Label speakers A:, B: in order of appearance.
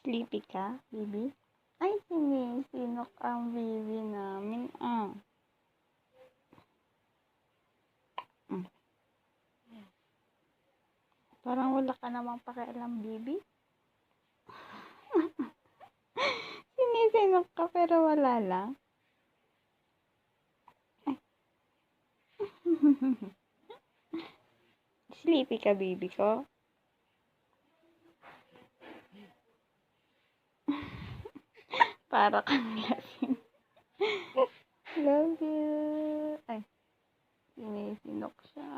A: Sleepy ka, baby? Ay, sinisinok ang baby namin, ah. Parang wala ka namang pakialam, baby. Sinisinok ka pero wala lang. Ay. Sleepy ka, baby ko? Para kang lasing. Love you. Ay, sinisinok siya.